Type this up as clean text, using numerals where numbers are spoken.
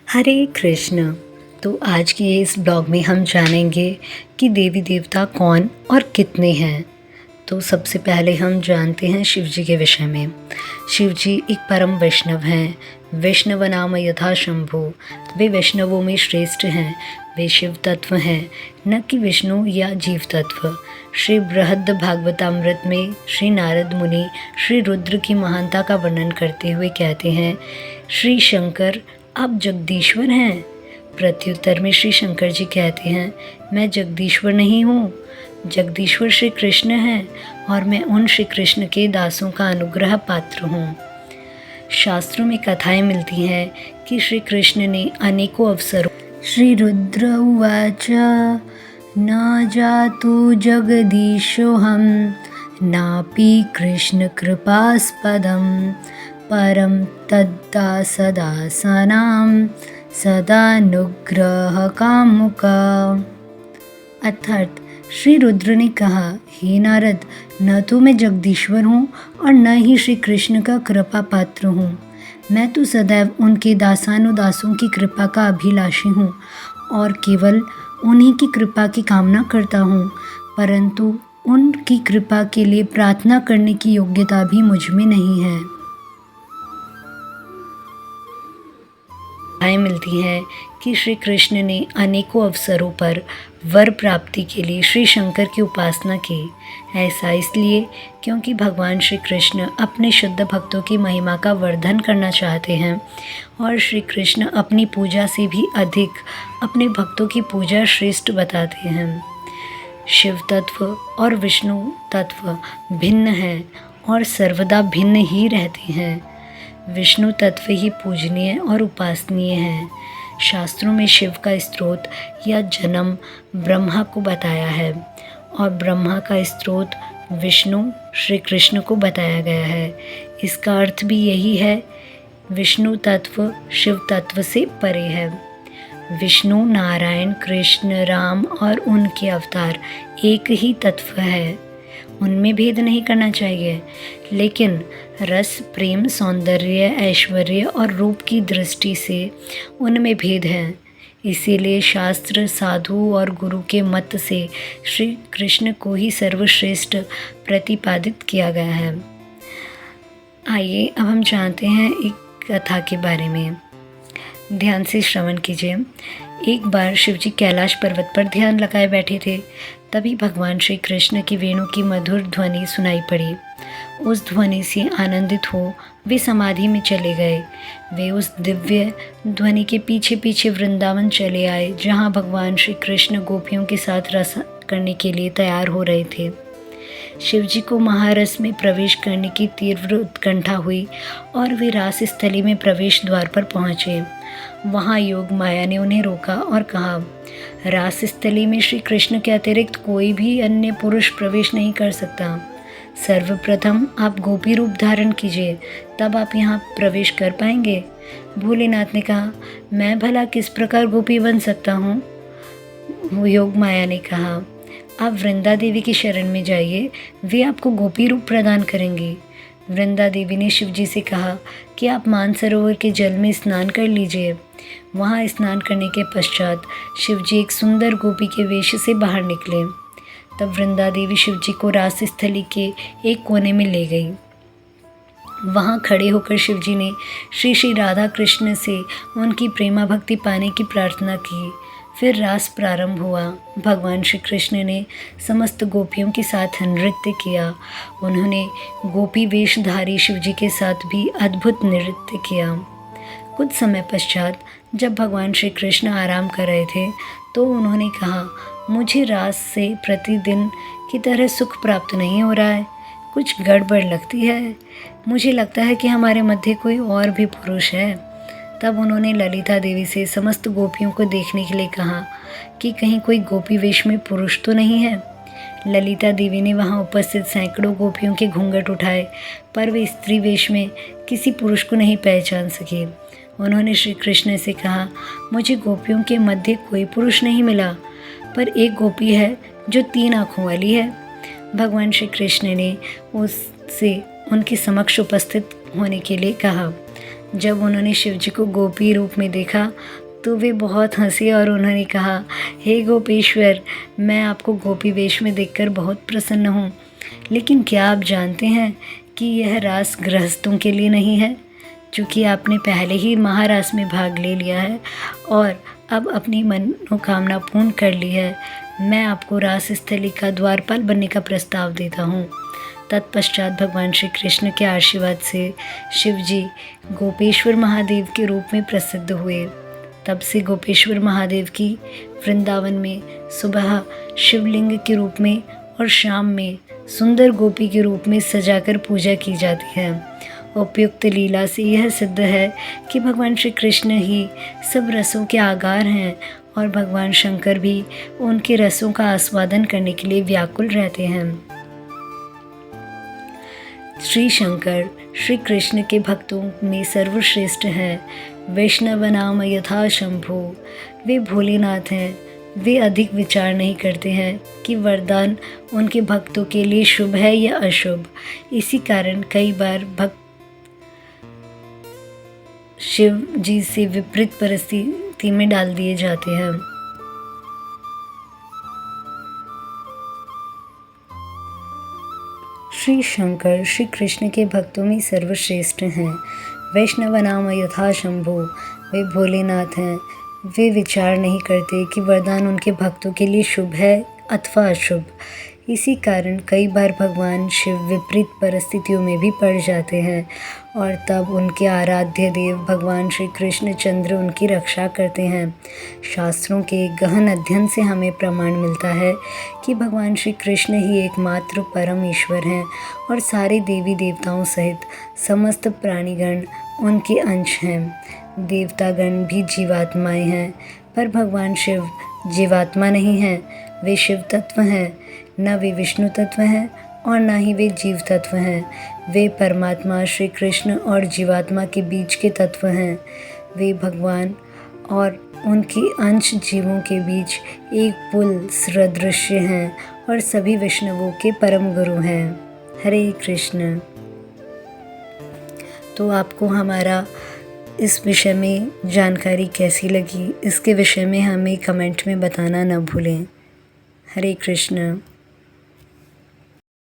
हरे कृष्ण। तो आज के इस ब्लॉग में हम जानेंगे कि देवी देवता कौन और कितने हैं। तो सबसे पहले हम जानते हैं शिव जी के विषय में। शिव जी एक परम वैष्णव हैं। वैष्णव नाम यथा शंभु। वे वैष्णवों में श्रेष्ठ हैं। वे शिव तत्व हैं, न कि विष्णु या जीव तत्व। श्री बृहद भागवतामृत में श्री नारद मुनि श्री रुद्र की महानता का वर्णन करते हुए कहते हैं, श्री शंकर आप जगदीश्वर हैं। प्रत्युत्तर में श्री शंकर जी कहते हैं, मैं जगदीश्वर नहीं हूँ, जगदीश्वर श्री कृष्ण हैं और मैं उन श्री कृष्ण के दासों का अनुग्रह पात्र हूँ। शास्त्रों में कथाएं मिलती हैं कि श्री कृष्ण ने अनेकों अवसरों श्री रुद्र उवाच न जातु जगदीशोऽहं नापि कृष्ण कृपास्पदं परम तद्दासदासानां सदानुग्रह कामुका। अर्थात श्री रुद्र ने कहा, हे नारद, न तो मैं जगदीश्वर हूँ और न ही श्री कृष्ण का कृपा पात्र हूँ। मैं तो सदैव उनके दासानुदासों की कृपा का अभिलाषी हूँ और केवल उन्हीं की कृपा की कामना करता हूँ, परंतु उनकी कृपा के लिए प्रार्थना करने की योग्यता भी मुझ में नहीं है। मिलती है कि श्री कृष्ण ने अनेकों अवसरों पर वर प्राप्ति के लिए श्री शंकर की उपासना की। ऐसा इसलिए क्योंकि भगवान श्री कृष्ण अपने शुद्ध भक्तों की महिमा का वर्धन करना चाहते हैं और श्री कृष्ण अपनी पूजा से भी अधिक अपने भक्तों की पूजा श्रेष्ठ बताते हैं। शिव तत्व और विष्णु तत्व भिन्न हैं और सर्वदा भिन्न ही रहते हैं। विष्णु तत्व ही पूजनीय और उपासनीय है। शास्त्रों में शिव का स्रोत या जन्म ब्रह्मा को बताया है और ब्रह्मा का स्रोत विष्णु श्री कृष्ण को बताया गया है। इसका अर्थ भी यही है, विष्णु तत्व शिव तत्व से परे है। विष्णु नारायण कृष्ण राम और उनके अवतार एक ही तत्व है, उनमें भेद नहीं करना चाहिए। लेकिन रस प्रेम सौंदर्य ऐश्वर्य और रूप की दृष्टि से उनमें भेद है। इसीलिए शास्त्र साधु और गुरु के मत से श्री कृष्ण को ही सर्वश्रेष्ठ प्रतिपादित किया गया है। आइए अब हम जानते हैं एक कथा के बारे में। ध्यान से श्रवण कीजिए। एक बार शिवजी कैलाश पर्वत पर ध्यान लगाए बैठे थे। तभी भगवान श्री कृष्ण की वेणु की मधुर ध्वनि सुनाई पड़ी। उस ध्वनि से आनंदित हो वे समाधि में चले गए। वे उस दिव्य ध्वनि के पीछे पीछे वृंदावन चले आए, जहाँ भगवान श्री कृष्ण गोपियों के साथ रस करने के लिए तैयार हो रहे थे। शिवजी को महारस में प्रवेश करने की तीव्र उत्कंठा हुई और वे रास स्थली में प्रवेश द्वार पर पहुँचे। वहाँ योग माया ने उन्हें रोका और कहा, रास स्थली में श्री कृष्ण के अतिरिक्त कोई भी अन्य पुरुष प्रवेश नहीं कर सकता। सर्वप्रथम आप गोपी रूप धारण कीजिए, तब आप यहाँ प्रवेश कर पाएंगे। भोलेनाथ ने कहा, मैं भला किस प्रकार गोपी बन सकता हूँ? योग माया ने कहा, आप वृंदा देवी की शरण में जाइए, वे आपको गोपी रूप प्रदान करेंगी। वृंदा देवी ने शिवजी से कहा कि आप मानसरोवर के जल में स्नान कर लीजिए। वहाँ स्नान करने के पश्चात शिवजी एक सुंदर गोपी के वेश से बाहर निकले। तब वृंदा देवी शिवजी को रास स्थली के एक कोने में ले गई। वहाँ खड़े होकर शिवजी ने श्री श्री राधा कृष्ण से उनकी प्रेमा भक्ति पाने की प्रार्थना की। फिर रास प्रारंभ हुआ। भगवान श्री कृष्ण ने समस्त गोपियों के साथ नृत्य किया। उन्होंने गोपी वेशधारी शिवजी के साथ भी अद्भुत नृत्य किया। कुछ समय पश्चात जब भगवान श्री कृष्ण आराम कर रहे थे तो उन्होंने कहा, मुझे रास से प्रतिदिन की तरह सुख प्राप्त नहीं हो रहा है, कुछ गड़बड़ लगती है। मुझे लगता है कि हमारे मध्य कोई और भी पुरुष है। तब उन्होंने ललिता देवी से समस्त गोपियों को देखने के लिए कहा कि कहीं कोई गोपी वेश में पुरुष तो नहीं है। ललिता देवी ने वहां उपस्थित सैकड़ों गोपियों के घूंघट उठाए, पर वे स्त्री वेश में किसी पुरुष को नहीं पहचान सके। उन्होंने श्री कृष्ण से कहा, मुझे गोपियों के मध्य कोई पुरुष नहीं मिला, पर एक गोपी है जो 3 आँखों वाली है। भगवान श्री कृष्ण ने उससे उनके समक्ष उपस्थित होने के लिए कहा। जब उन्होंने शिव जी को गोपी रूप में देखा तो वे बहुत हंसे और उन्होंने कहा, हे गोपेश्वर, मैं आपको गोपी वेश में देखकर बहुत प्रसन्न हूँ, लेकिन क्या आप जानते हैं कि यह रास गृहस्थों के लिए नहीं है? चूँकि आपने पहले ही महारास में भाग ले लिया है और अब अपनी मनोकामना पूर्ण कर ली है, मैं आपको रास स्थली का द्वारपाल बनने का प्रस्ताव देता हूँ। तत्पश्चात भगवान श्री कृष्ण के आशीर्वाद से शिव जी गोपेश्वर महादेव के रूप में प्रसिद्ध हुए। तब से गोपेश्वर महादेव की वृंदावन में सुबह शिवलिंग के रूप में और शाम में सुंदर गोपी के रूप में सजाकर पूजा की जाती है। उपयुक्त लीला से यह सिद्ध है कि भगवान श्री कृष्ण ही सब रसों के आगार हैं और भगवान शंकर भी उनके रसों का आस्वादन करने के लिए व्याकुल रहते हैं। श्री शंकर श्री कृष्ण के भक्तों में सर्वश्रेष्ठ हैं। वैष्णव नाम यथा शंभु, वे भोलेनाथ हैं। वे अधिक विचार नहीं करते हैं कि वरदान उनके भक्तों के लिए शुभ है या अशुभ। इसी कारण कई बार भक्त शिव जी से विपरीत परिस्थिति में डाल दिए जाते हैं। श्री शंकर श्री कृष्ण के भक्तों में सर्वश्रेष्ठ हैं। वैष्णव नाम यथा शंभु, वे भोलेनाथ हैं। वे विचार नहीं करते कि वरदान उनके भक्तों के लिए शुभ है अथवा अशुभ। इसी कारण कई बार भगवान शिव विपरीत परिस्थितियों में भी पड़ जाते हैं और तब उनके आराध्य देव भगवान श्री कृष्णचंद्र उनकी रक्षा करते हैं। शास्त्रों के गहन अध्ययन से हमें प्रमाण मिलता है कि भगवान श्री कृष्ण ही एकमात्र परम ईश्वर हैं और सारे देवी देवताओं सहित समस्त प्राणीगण उनके अंश हैं। देवतागण भी जीवात्माएं हैं, पर भगवान शिव जीवात्मा नहीं हैं। वे शिव तत्व हैं, न वे विष्णु तत्व हैं और न ही वे जीव तत्व हैं। वे परमात्मा श्री कृष्ण और जीवात्मा के बीच के तत्व हैं। वे भगवान और उनके अंश जीवों के बीच एक पुल सदृश्य हैं और सभी वैष्णवों के परम गुरु हैं। हरे कृष्ण। तो आपको हमारा इस विषय में जानकारी कैसी लगी, इसके विषय में हमें कमेंट में बताना न भूलें। हरे कृष्ण।